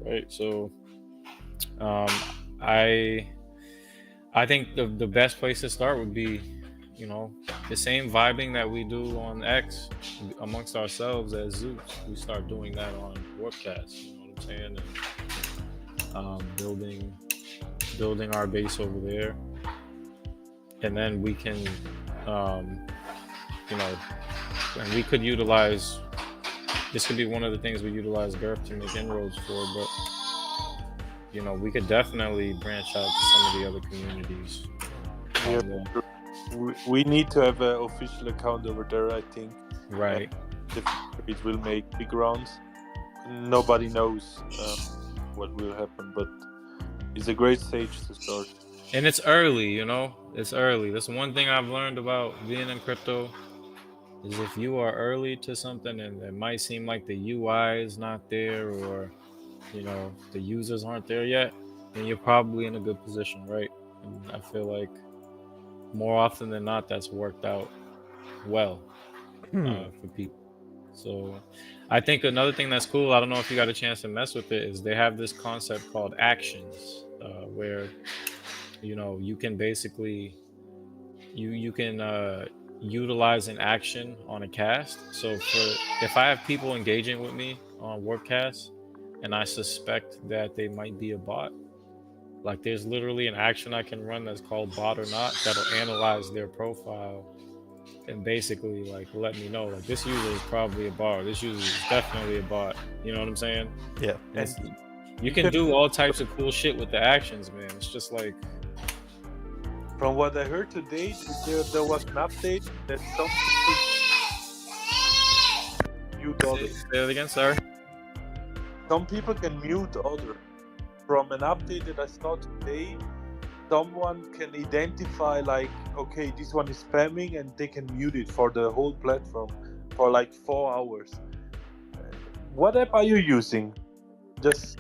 right? So um, I I think the best place to start would be, you know, the same vibing that we do on X amongst ourselves as Zoots. We start doing that on Warpcast. You know what I'm saying? And building our base over there, and then we can, um, you know, and we could utilize. This could be one of the things we utilize GURP to make inroads for, but you know, we could definitely branch out to some of the other communities. Yeah, On the, we need to have an official account over there, I think. right. The future it will make big rounds. Nobody knows what will happen, but it's a great stage to start. And it's early, you know. It's early. That's one thing I've learned about being in crypto is if you are early to something and it might seem like the UI is not there or you know the users aren't there yet, then you're probably in a good position, right? And I feel like more often than not that's worked out well for people. So I think another thing that's cool, I don't know if you got a chance to mess with it, is they have this concept called actions, where you know you can basically you can utilize an action on a cast. So for if I have people engaging with me on Warpcast and I suspect that they might be a bot, like there's literally an action I can run that's called bot or not that'll analyze their profile and basically like let me know like this user is probably a bot or this user is definitely a bot. You know what I'm saying? Yeah. And you can do all types of cool shit with the actions, man. It's just like, from what I heard today, there was an update that some people mute others. say that again, sorry. Some people can mute others. From an update that I saw today, someone can identify like, okay, this one is spamming, and they can mute it for the whole platform for like 4 hours. What app are you using? Just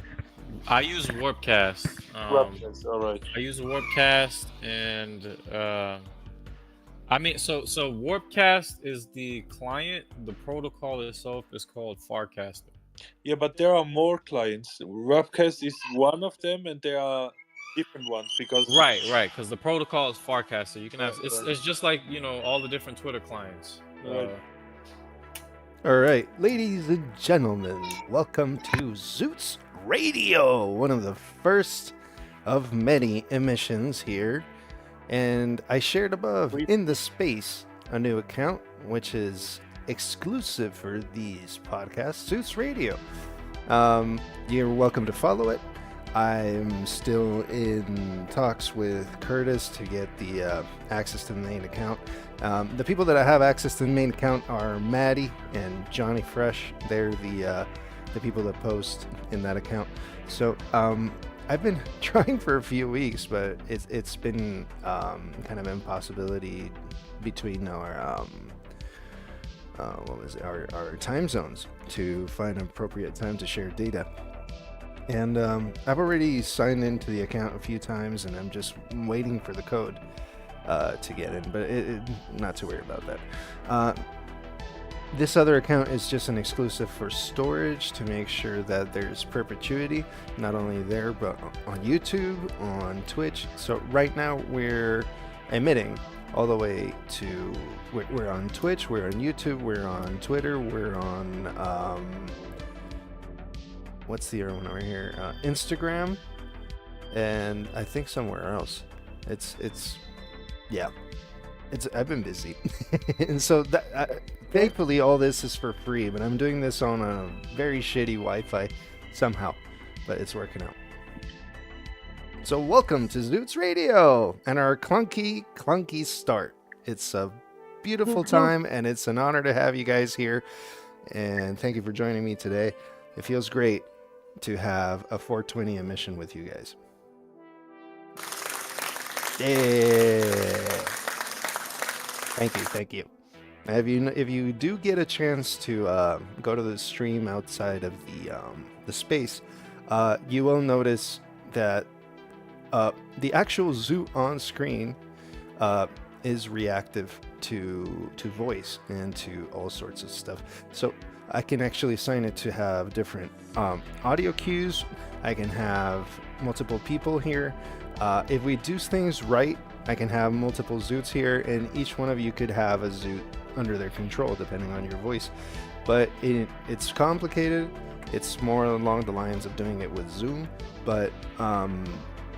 I use Warpcast. Webcast, all right. I use Warpcast, and I mean, so Warpcast is the client. The protocol itself is called Farcaster. Yeah, but there are more clients. Webcast is one of them, and there are different ones because Right, because the protocol is Farcaster. You can have Right. it's just like you know all the different Twitter clients. Right. All right, ladies and gentlemen, welcome to Zoots Radio, one of the first of many emissions here. And I shared above in the space a new account, which is exclusive for these podcasts, Zoots Radio. You're welcome to follow it. I'm still in talks with Curtis to get the access to the main account. The people that I have access to the main account are Maddie and Johnny Fresh. They're the people that post in that account. So I've been trying for a few weeks, but it's been kind of impossibility between our our time zones to find an appropriate time to share data. And I've already signed into the account a few times, and I'm just waiting for the code to get in, but not to worry about that. This other account is just an exclusive for storage to make sure that there's perpetuity, not only there, but on YouTube, on Twitch. So right now we're emitting all the way to, we're on Twitch, we're on YouTube, we're on Twitter, we're on, what's the other one over here? Instagram, and I think somewhere else. I've been busy. And so thankfully all this is for free, but I'm doing this on a very shitty Wi-Fi somehow, but it's working out. So welcome to Zoots Radio and our clunky start. It's a beautiful time, and it's an honor to have you guys here, and thank you for joining me today. It feels great to have a 420 emission with you guys. Yeah. Thank you. If you do get a chance to go to the stream outside of the space, you will notice that the actual Zoot on screen is reactive to voice and to all sorts of stuff. So I can actually assign it to have different audio cues. I can have multiple people here. If we do things right, I can have multiple Zoots here, and each one of you could have a Zoot under their control depending on your voice. But it's complicated. It's more along the lines of doing it with Zoom, but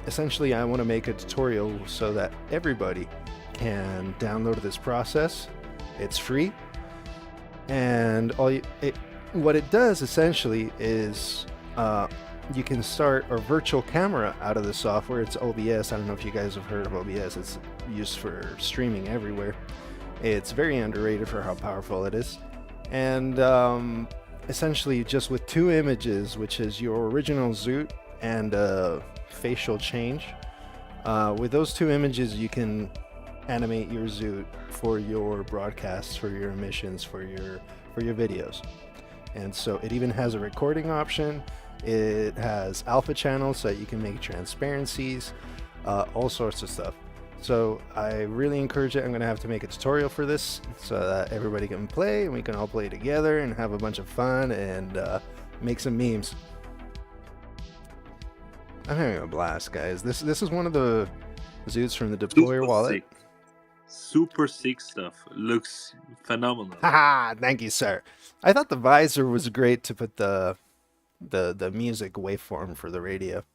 essentially I want to make a tutorial so that everybody can download this process. It's free, and what it does essentially is you can start a virtual camera out of the software. It's OBS. I don't know if you guys have heard of OBS. It's used for streaming everywhere. It's very underrated for how powerful it is. And essentially just with 2 images, which is your original Zoot and a facial change, with those 2 images you can animate your Zoot for your broadcasts, for your emissions, for your videos. And so it even has a recording option. It has alpha channels so that you can make transparencies, all sorts of stuff. So I really encourage it. I'm going to have to make a tutorial for this so that everybody can play and we can all play together and have a bunch of fun and make some memes. I'm having a blast, guys. This is one of the Zoots from the Deployer wallet. Sick. Super sick stuff. Looks phenomenal. Haha, thank you, sir. I thought the visor was great to put the music waveform for the radio. It's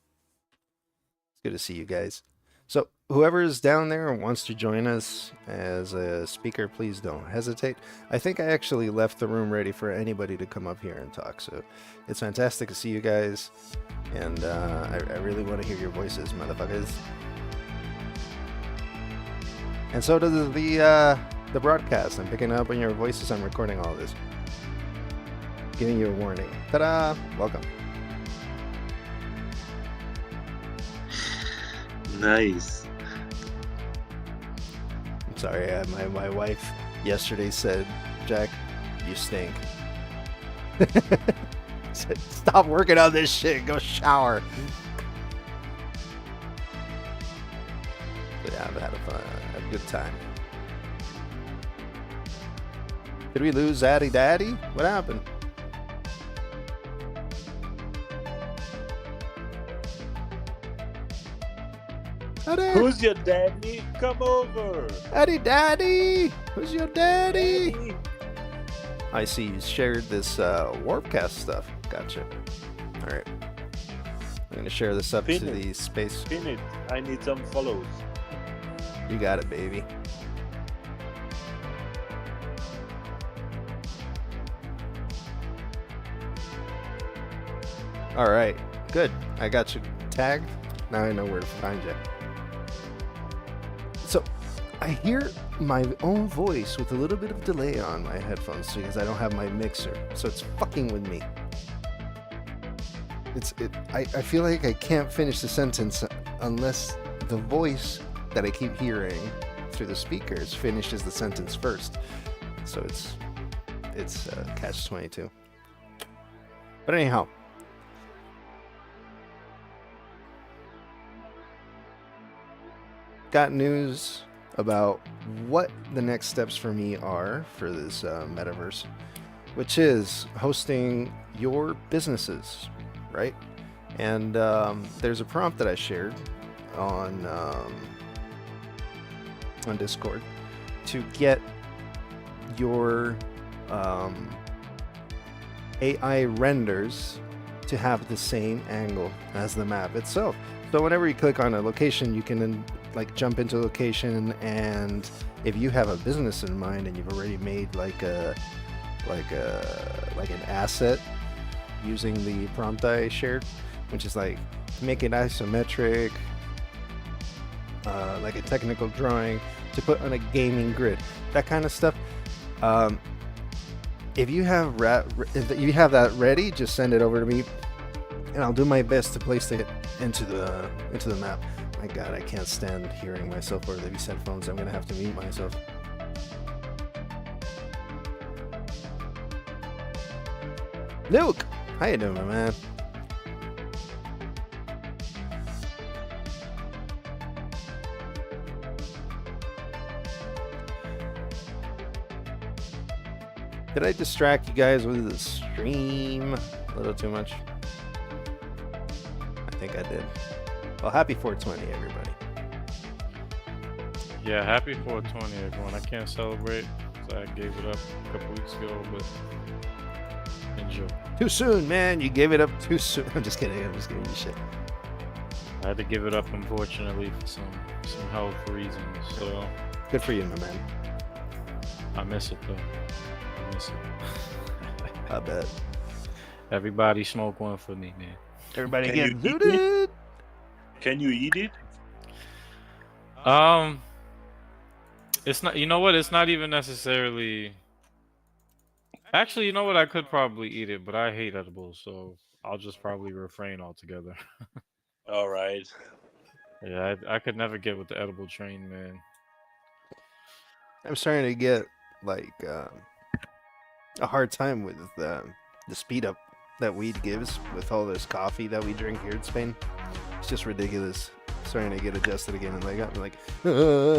good to see you guys. So whoever is down there and wants to join us as a speaker, please don't hesitate. I think I actually left the room ready for anybody to come up here and talk. So it's fantastic to see you guys, and I really want to hear your voices, motherfuckers. And so does the broadcast. I'm picking up on your voices. I'm recording all this. Giving you a warning. Ta-da! Welcome. Nice. I'm sorry, my wife yesterday said, "Jack, you stink." Said, "Stop working on this shit. Go shower." But yeah, I've had a good time. Did we lose Addy Daddy? What happened? Addy. Who's your daddy? Come over. Addy Daddy! Who's your daddy? Daddy. I see you shared this Warpcast stuff. Gotcha. Alright. I'm gonna share this up Pin to it. the space. Pin it. I need some follows. You got it, baby. Alright. Good. I got you tagged. Now I know where to find you. So, I hear my own voice with a little bit of delay on my headphones because I don't have my mixer. So it's fucking with me. I feel like I can't finish the sentence unless the voice that I keep hearing through the speakers finishes the sentence first. So it's catch-22. But anyhow. Got news about what the next steps for me are for this metaverse, which is hosting your businesses, right? And there's a prompt that I shared on Discord to get your AI renders to have the same angle as the map itself. So whenever you click on a location, you can then like jump into a location, and if you have a business in mind and you've already made like an asset using the prompt I shared, which is like make it isometric, like a technical drawing to put on a gaming grid, that kind of stuff. If you have that ready, just send it over to me, and I'll do my best to place it into the map. My God, I can't stand hearing myself over these headphones. I'm gonna have to mute myself. Luke, how you doing, my man? Did I distract you guys with the stream a little too much? think I did. Well, happy 420, everybody. Yeah, happy 420, everyone. I can't celebrate, so I gave it up a couple weeks ago, but enjoy. Too soon, man. You gave it up too soon. I'm just kidding. I'm just giving you shit. I had to give it up, unfortunately, for some health reasons. So Good for you, my man. I miss it though. I miss it. I bet. Everybody smoke one for me, man. Everybody Can get you eat zooted. Can you eat it? It's not. You know what? It's not even necessarily. Actually, you know what? I could probably eat it, but I hate edibles, so I'll just probably refrain altogether. All right. Yeah, I could never get with the edible train, man. I'm starting to get like a hard time with the speed up that weed gives with all this coffee that we drink here in Spain. It's just ridiculous. Starting to get adjusted again, and like I'm like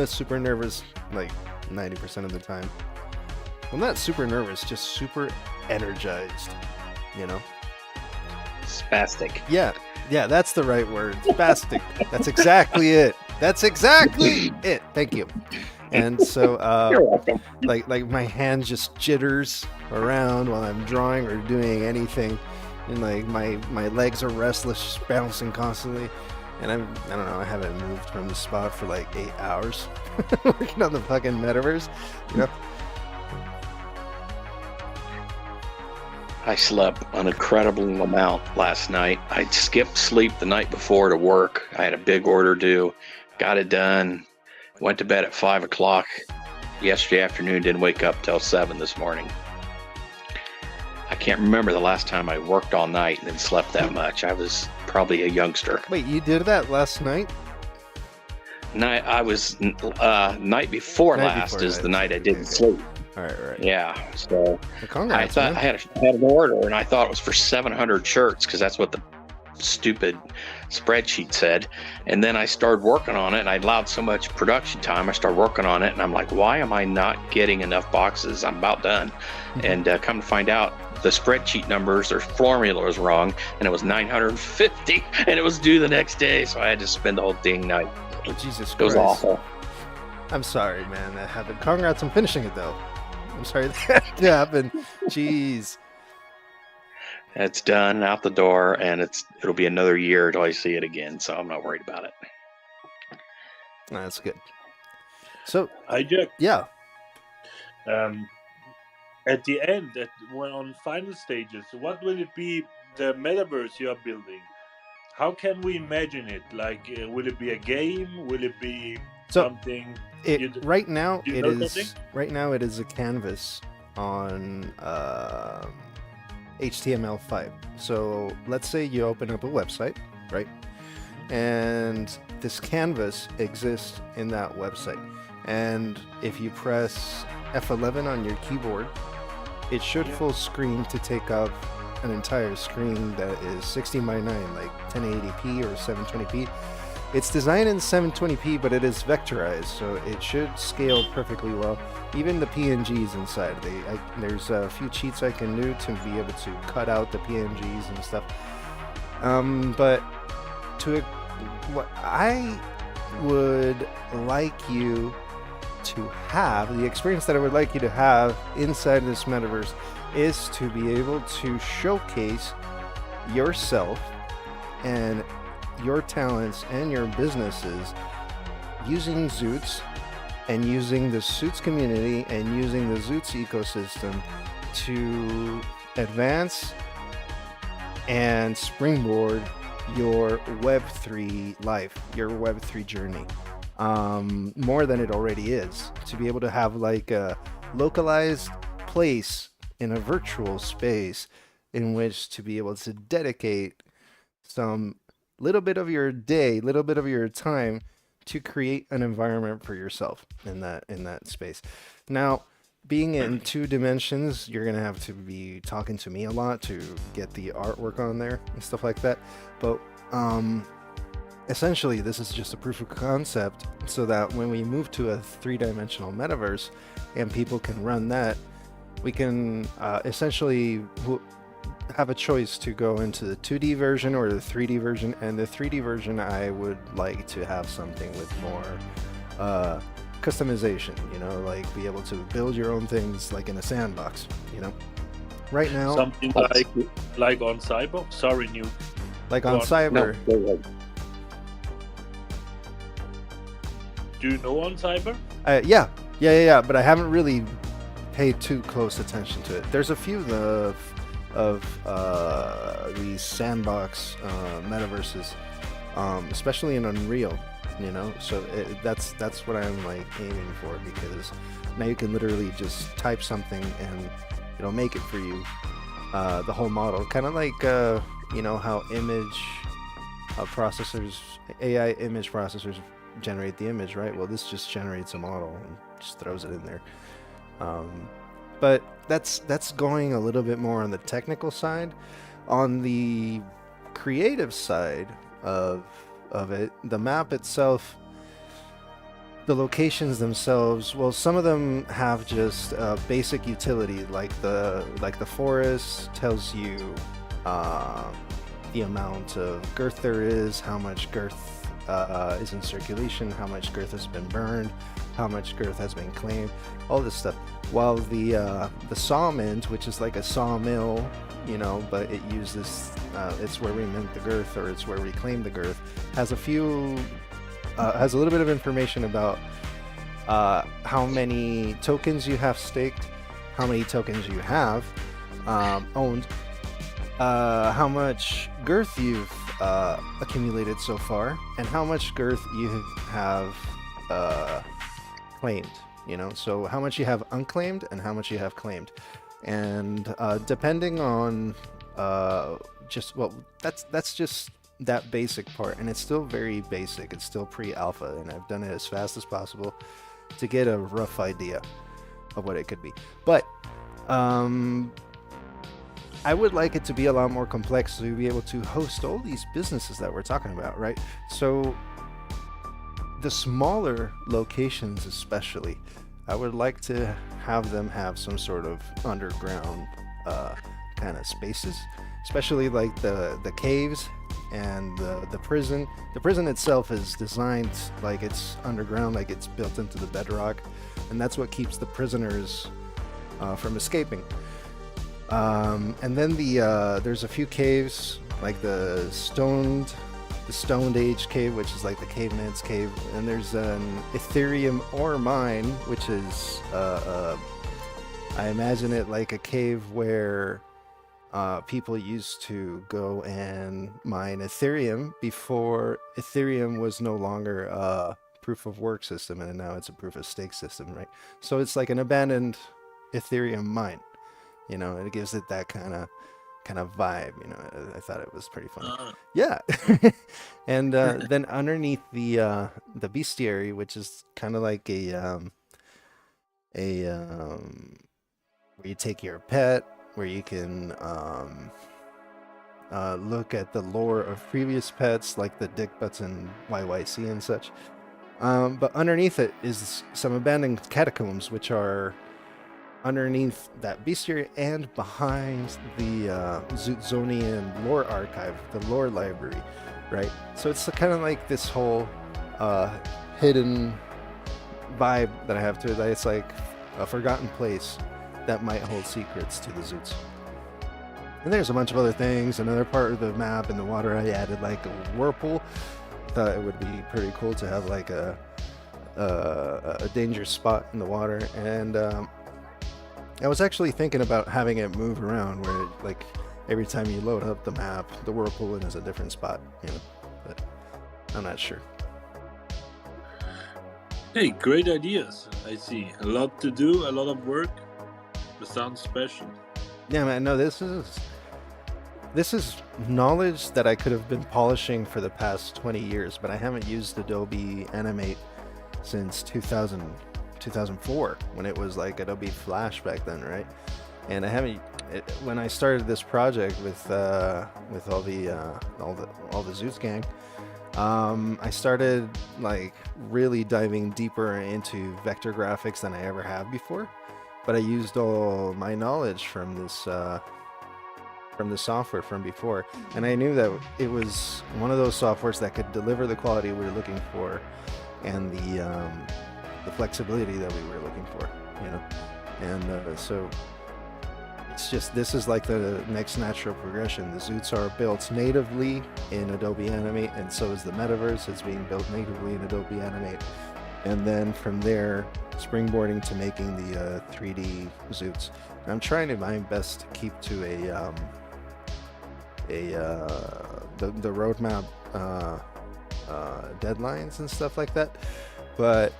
super nervous like 90% of the time. I'm not super nervous, just super energized, you know? Spastic. Yeah, that's the right word. Spastic. That's exactly it. That's exactly it. Thank you. And so, You're welcome. like my hand just jitters around while I'm drawing or doing anything, and like my legs are restless, bouncing constantly. And I don't know, I haven't moved from the spot for like 8 hours working on the fucking metaverse, you know? I slept an incredible amount last night. I skipped sleep the night before to work. I had a big order due, got it done, went to bed at 5 o'clock yesterday afternoon, didn't wake up till 7 this morning. I can't remember the last time I worked all night and then slept that much. I was probably a youngster. Wait, you did that last night? Night before Night last before is that. the night I didn't Okay. sleep. All right. Yeah, so Well, I congrats, thought man. I had an order, and I thought it was for 700 shirts because that's what the stupid spreadsheet said. And then I started working on it, and I allowed so much production time. I started working on it, and I'm like, why am I not getting enough boxes? I'm about done. And come to find out, the spreadsheet numbers or formula was wrong, and it was 950, and it was due the next day. So I had to spend the whole dang night. Jesus It was Christ. awful. I'm sorry, man. That happened. Congrats on finishing it, though. I'm sorry that happened. Jeez. It's done, out the door, and it'll be another year till I see it again. So I'm not worried about it. That's good. So, Hijack. yeah. At the end, when on final stages, what will it be? The metaverse you are building. How can we imagine it? Like, will it be a game? Will it be So, something? Right now, you it know is something? right now it is a canvas on HTML5. So let's say you open up a website, right? And this canvas exists in that website. And if you press F11 on your keyboard, it should Yeah. full screen to take up an entire screen that is 16 by 9, like 1080p or 720p. It's designed in 720p, but it is vectorized, so it should scale perfectly well. Even the PNGs inside, there's a few cheats I can do to be able to cut out the PNGs and stuff. But what I would like you to have, the experience that I would like you to have inside this metaverse, is to be able to showcase yourself and your talents and your businesses using Zoots and using the Zoots community and using the Zoots ecosystem to advance and springboard your Web3 life, your Web3 journey, more than it already is. To be able to have like a localized place in a virtual space in which to be able to dedicate some little bit of your day, little bit of your time to create an environment for yourself in that space. Now, being in 2 dimensions, you're gonna have to be talking to me a lot to get the artwork on there and stuff like that. But essentially, this is just a proof of concept so that when we move to a 3-dimensional metaverse and people can run that, we can essentially have a choice to go into the 2D version or the 3D version, and the 3D version I would like to have something with more customization, you know, like be able to build your own things like in a sandbox, you know. Right now, Something like on Cyber. Sorry, New. like go on on. No, Cyber, go ahead. Do you know on Cyber? yeah, but I haven't really paid too close attention to it. There's a few of these sandbox metaverses, especially in Unreal, you know. So that's what I'm like aiming for, because now you can literally just type something and it'll make it for you, the whole model, kind of like you know how AI image processors generate the image, right? Well, this just generates a model and just throws it in there. But that's going a little bit more on the technical side. On the creative side of it, the map itself, the locations themselves, well, some of them have just basic utility, like the forest tells you the amount of girth there is, how much girth is in circulation, how much girth has been burned, how much girth has been claimed, all this stuff. While the sawmint, which is like a sawmill, you know, but it uses it's where we mint the girth, or it's where we claim the girth, has a little bit of information about how many tokens you have staked, how many tokens you have owned, how much girth you've accumulated so far, and how much girth you have claimed, you know, so how much you have unclaimed and how much you have claimed. And depending on that's just that basic part, and it's still very basic, it's still pre-alpha, and I've done it as fast as possible to get a rough idea of what it could be. But I would like it to be a lot more complex, to be able to host all these businesses that we're talking about, right? So the smaller locations especially, I would like to have them have some sort of underground kind of spaces, especially like the caves and the prison. The prison itself is designed like it's underground, like it's built into the bedrock, and that's what keeps the prisoners from escaping. And then there's a few caves, like the stoned age cave, which is like the caveman's cave, and there's an Ethereum ore mine, which is I imagine it like a cave where people used to go and mine Ethereum before Ethereum was no longer a proof of work system, and now it's a proof of stake system, right? So it's like an abandoned Ethereum mine, you know, and it gives it that kind of vibe, you know. I thought it was pretty funny. Yeah. And then underneath the bestiary, which is kind of like a where you take your pet, where you can look at the lore of previous pets, like the dick butts and YYC and such. But underneath it is some abandoned catacombs, which are underneath that bestiary and behind the Zootzonian lore archive, the lore library, right? So it's kind of like this whole hidden vibe that I have to it. That it's like a forgotten place that might hold secrets to the Zoots. And there's a bunch of other things. Another part of the map in the water, I added like a whirlpool. Thought it would be pretty cool to have like a dangerous spot in the water. And I was actually thinking about having it move around, where like every time you load up the map, the whirlpool is a different spot, you know. But I'm not sure. Hey, great ideas. I see. A lot to do, a lot of work. It sounds special. Yeah, man. No, this is knowledge that I could have been polishing for the past 20 years, but I haven't used Adobe Animate since 2004, when it was like Adobe Flash back then, right? And I haven't. When I started this project with all the Zoots gang, I started like really diving deeper into vector graphics than I ever have before. But I used all my knowledge from this from the software from before, and I knew that it was one of those softwares that could deliver the quality we were looking for, and the flexibility that we were looking for, you know. And so it's just, this is like the next natural progression. The Zoots are built natively in Adobe Animate, and so is the Metaverse. It's being built natively in Adobe Animate, and then from there, springboarding to making the 3D Zoots. I'm trying to my best to keep to the roadmap deadlines and stuff like that. But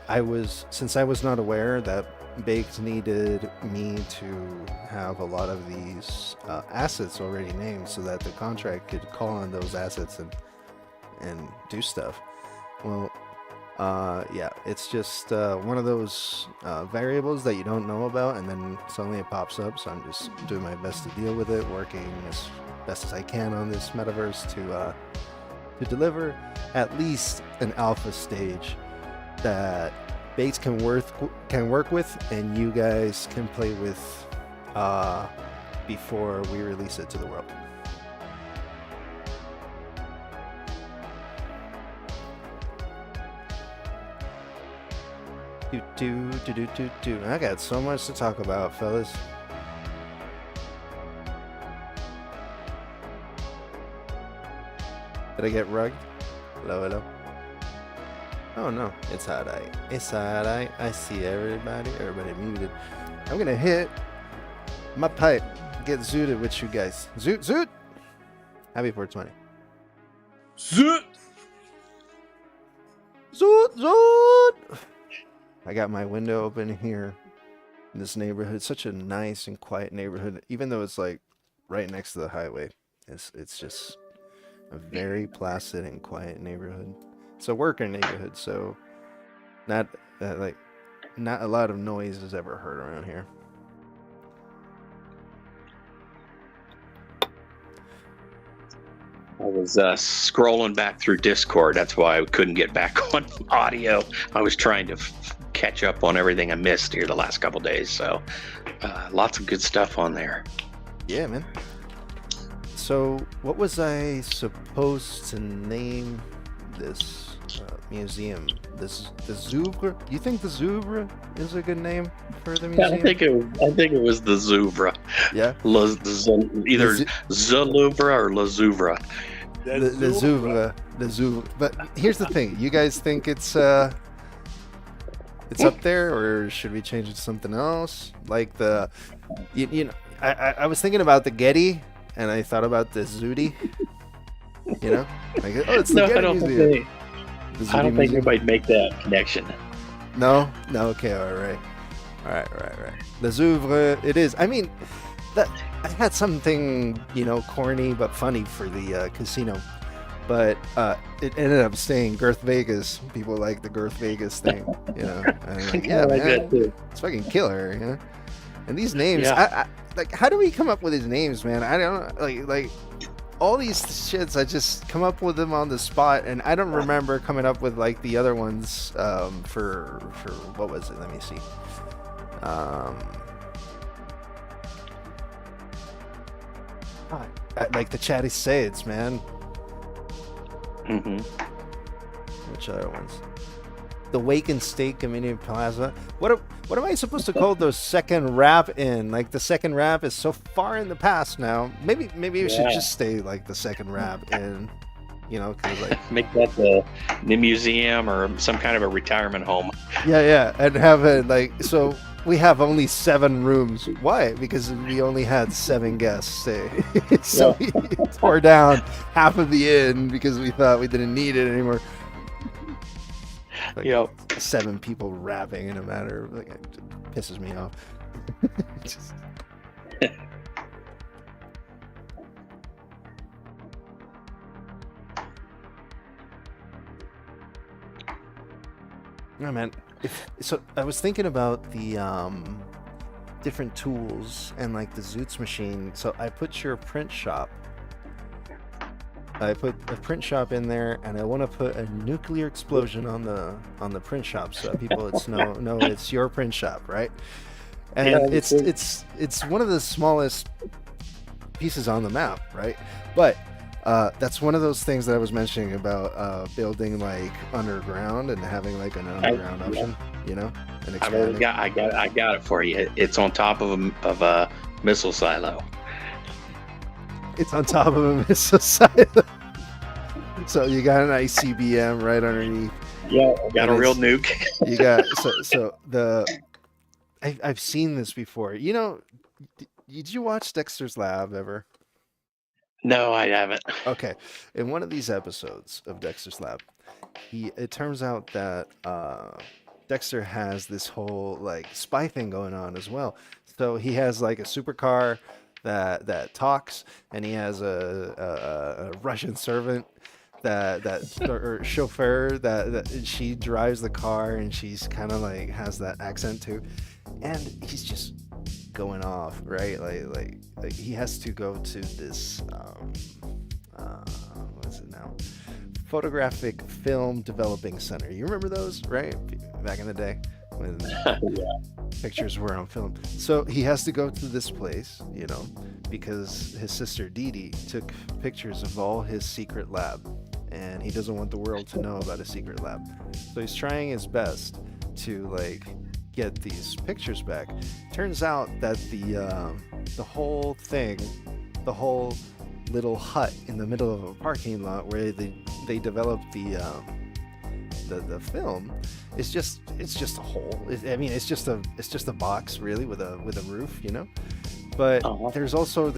since I was not aware that Baked needed me to have a lot of these assets already named, so that the contract could call on those assets and do stuff. Well, yeah, it's just one of those variables that you don't know about, and then suddenly it pops up. So I'm just doing my best to deal with it, working as best as I can on this metaverse to deliver at least an alpha stage that Bates can work with, and you guys can play with before we release it to the world. I got so much to talk about, fellas. Did I get rugged? Hello. Oh no, it's alright. It's alright. I see everybody. Everybody muted. I'm gonna hit my pipe. Get zooted with you guys. Zoot! Happy 420. Zoot! Zoot! I got my window open here in this neighborhood. Such a nice and quiet neighborhood, even though it's like right next to the highway. It's just a very placid and quiet neighborhood. It's a worker neighborhood, so not a lot of noise is ever heard around here. I was scrolling back through Discord. That's why I couldn't get back on audio. I was trying to catch up on everything I missed here the last couple days. So lots of good stuff on there. Yeah, man. So what was I supposed to name this museum? The Zouvre? You think the Zouvre is a good name for the museum? I think it was the Zouvre. Yeah. Either the Louvre or La Zouvre. The Zouvre. The Zouvre. But here's the thing. You guys think it's up there, or should we change it to something else? Like the, you know, I was thinking about the Getty, and I thought about the Zooty. You know, like, oh, it's the Getty Museum. I don't think anybody'd make that connection. No. Okay. All right. The Zouvre. It is. I mean, I had something, you know, corny but funny for the casino, but it ended up saying Girth Vegas. People like the Girth Vegas thing, you know. And I'm like, yeah, like man, that too. it's fucking killer, you know. And these names, Yeah. I like, how do we come up with these names, man? I don't like all these shits. I just come up with them on the spot, and I don't remember coming up with like the other ones for what was it? Let me see. Like the Chatty Sayeds, man. Mm-hmm. Which other ones? The Wake and Steak Community Plaza. What am I supposed to call those second rap in? Like, the second rap is so far in the past now. Maybe we should just stay like the second rap in, you know, cause like make that the museum or some kind of a retirement home. yeah, and have it like, so we have only 7 rooms. Why? Because we only had 7 guests stay. So we tore down half of the inn because we thought we didn't need it anymore. Like, 7 people rapping in a matter of, like, it pisses me off. Just... No, man. So I was thinking about the different tools and like the Zoots machine. So I put your print shop. I put a print shop in there, and I want to put a nuclear explosion on the print shop, so that people know it's your print shop, right? And it's one of the smallest pieces on the map, right? But that's one of those things that I was mentioning about building like underground and having like an underground option, you know, and expanding. I got it for you. It's on top of a missile silo. It's on top of a missile silo. So you got an ICBM right underneath. Yeah, got a real nuke. You got I've seen this before. You know, did you watch Dexter's Lab ever? No, I haven't. Okay, in one of these episodes of Dexter's Lab, it turns out that Dexter has this whole like spy thing going on as well. So he has like a supercar that talks, and he has a Russian servant or chauffeur that she drives the car, and she's kind of like has that accent too, and he's just going off, right? Like he has to go to this what's it now? Photographic Film Developing Center. You remember those, right? Back in the day when pictures were on film. So he has to go to this place, you know, because his sister Dee Dee took pictures of all his secret lab, and he doesn't want the world to know about his secret lab. So he's trying his best to like get these pictures back. Turns out that the whole thing, the whole little hut in the middle of a parking lot where they developed the film it's just a hole. I mean, it's just a box really with a roof, you know. But there's also